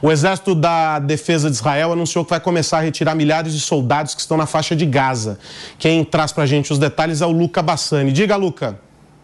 O Exército da Defesa de Israel anunciou que vai começar a retirar milhares de soldados que estão na faixa de Gaza. Quem traz pra gente os detalhes é o Luca Bassani. Diga, Luca.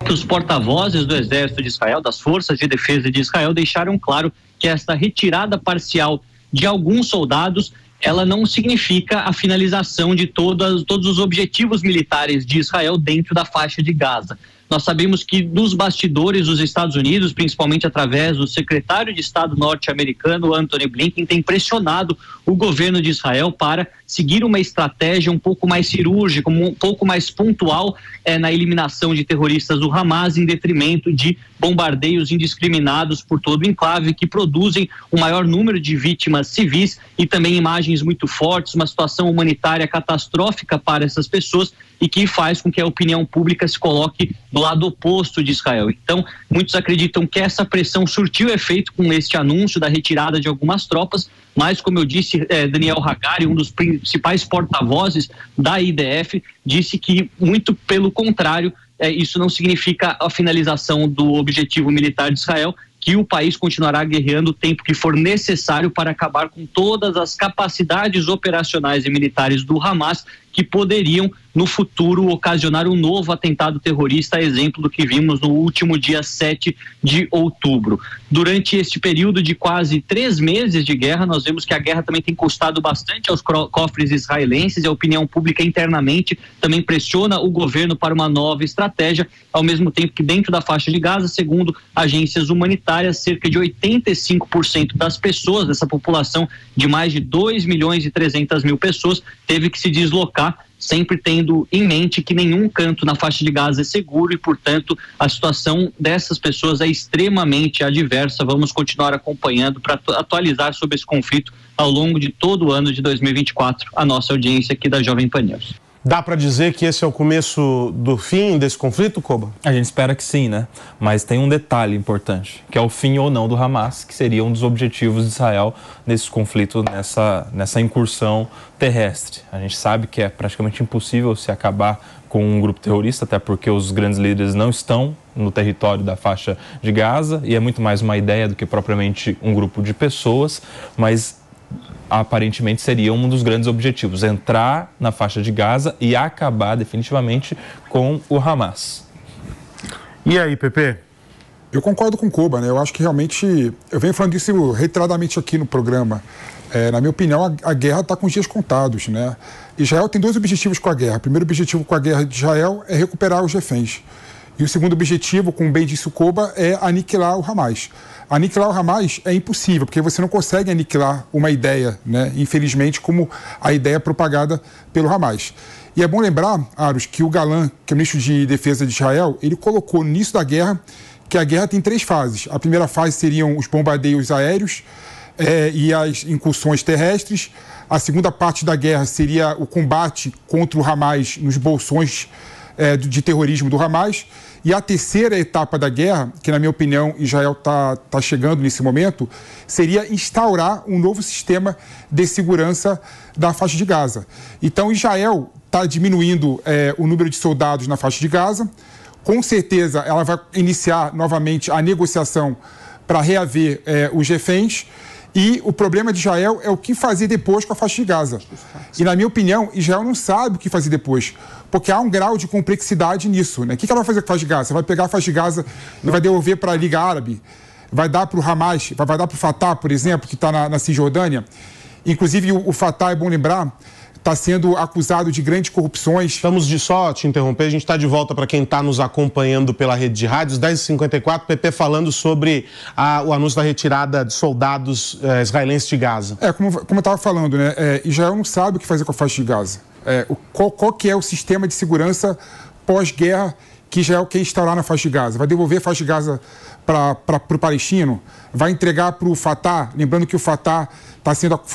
Os porta-vozes do Exército de Israel, das Forças de Defesa de Israel, deixaram claro que esta retirada parcial de alguns soldados, ela não significa a finalização de todos os objetivos militares de Israel dentro da faixa de Gaza. Nós sabemos que dos bastidores dos Estados Unidos, principalmente através do secretário de Estado norte-americano, Antony Blinken, tem pressionado o governo de Israel para seguir uma estratégia um pouco mais cirúrgica, um pouco mais pontual na eliminação de terroristas do Hamas, em detrimento de bombardeios indiscriminados por todo o enclave, que produzem o maior número de vítimas civis e também imagens muito fortes, uma situação humanitária catastrófica para essas pessoas e que faz com que a opinião pública se coloque do lado oposto de Israel. Então, muitos acreditam que essa pressão surtiu efeito com este anúncio da retirada de algumas tropas, mas, como eu disse, Daniel Hagari, um dos principais porta-vozes da IDF, disse que, muito pelo contrário, isso não significa a finalização do objetivo militar de Israel, que o país continuará guerreando o tempo que for necessário para acabar com todas as capacidades operacionais e militares do Hamas que poderiam, no futuro, ocasionar um novo atentado terrorista, a exemplo do que vimos no último dia 7 de outubro. Durante este período de quase 3 meses de guerra, nós vemos que a guerra também tem custado bastante aos cofres israelenses, e a opinião pública internamente também pressiona o governo para uma nova estratégia, ao mesmo tempo que dentro da faixa de Gaza, segundo agências humanitárias, cerca de 85% das pessoas, dessa população de mais de 2.300.000 pessoas, teve que se deslocar, sempre tendo em mente que nenhum canto na faixa de Gaza é seguro e, portanto, a situação dessas pessoas é extremamente adversa. Vamos continuar acompanhando para atualizar sobre esse conflito ao longo de todo o ano de 2024, a nossa audiência aqui da Jovem Pan News. Dá para dizer que esse é o começo do fim desse conflito, Koba? A gente espera que sim, né? Mas tem um detalhe importante, que é o fim ou não do Hamas, que seria um dos objetivos de Israel nesse conflito, nessa incursão terrestre. A gente sabe que é praticamente impossível se acabar com um grupo terrorista, até porque os grandes líderes não estão no território da faixa de Gaza, e é muito mais uma ideia do que propriamente um grupo de pessoas, mas aparentemente seria um dos grandes objetivos, entrar na faixa de Gaza e acabar definitivamente com o Hamas. E aí, Pepe? Eu concordo com o Koba, né? Eu acho que realmente, eu venho falando isso reiteradamente aqui no programa. Na minha opinião, a guerra está com os dias contados, né? Israel tem 2 objetivos com a guerra. O primeiro objetivo com a guerra de Israel é recuperar os reféns. E o segundo objetivo, como bem disse o Koba, é aniquilar o Hamas. Aniquilar o Hamas é impossível, porque você não consegue aniquilar uma ideia, né? Infelizmente, como a ideia propagada pelo Hamas. E é bom lembrar, Aros, que o Galan, que é o ministro de Defesa de Israel, ele colocou no início da guerra que a guerra tem 3 fases. A primeira fase seriam os bombardeios aéreos e as incursões terrestres. A segunda parte da guerra seria o combate contra o Hamas nos bolsões de terrorismo do Hamas. E a terceira etapa da guerra, que na minha opinião Israel está chegando nesse momento, seria instaurar um novo sistema de segurança da faixa de Gaza. Então Israel está diminuindo o número de soldados na faixa de Gaza. Com certeza ela vai iniciar novamente a negociação para reaver os reféns. E o problema de Israel é o que fazer depois com a faixa de Gaza. E, na minha opinião, Israel não sabe o que fazer depois, porque há um grau de complexidade nisso, né? O que ela vai fazer com a faixa de Gaza? Você vai pegar a faixa de Gaza e vai devolver para a Liga Árabe? Vai dar para o Hamas? Vai dar para o Fatah, por exemplo, que está na Cisjordânia? Inclusive, o Fatah, é bom lembrar, está sendo acusado de grandes corrupções. Só te interromper, a gente está de volta para quem está nos acompanhando pela rede de rádios, 10h54, PP falando sobre o anúncio da retirada de soldados israelenses de Gaza. Como eu estava falando, né? Israel não sabe o que fazer com a faixa de Gaza. Qual que é o sistema de segurança pós-guerra que Israel quer instaurar na faixa de Gaza? Vai devolver a faixa de Gaza para o palestino? Vai entregar para o Fatah? Lembrando que o Fatah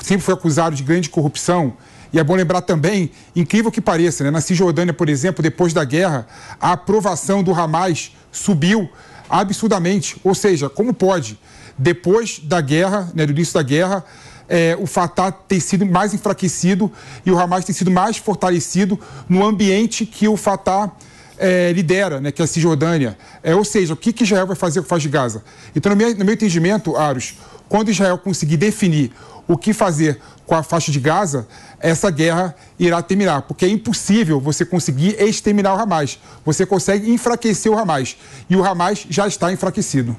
sempre foi acusado de grande corrupção. E é bom lembrar também, incrível que pareça, né? Na Cisjordânia, por exemplo, depois da guerra, a aprovação do Hamas subiu absurdamente. Ou seja, como pode, depois da guerra, né, do início da guerra, o Fatah ter sido mais enfraquecido e o Hamas ter sido mais fortalecido no ambiente que o Fatah lidera, né, que é a Cisjordânia. Ou seja, o que Israel vai fazer com a faixa de Gaza? Então, no meu entendimento, Aros, quando Israel conseguir definir o que fazer com a faixa de Gaza, essa guerra irá terminar, porque é impossível você conseguir exterminar o Hamas. Você consegue enfraquecer o Hamas, e o Hamas já está enfraquecido.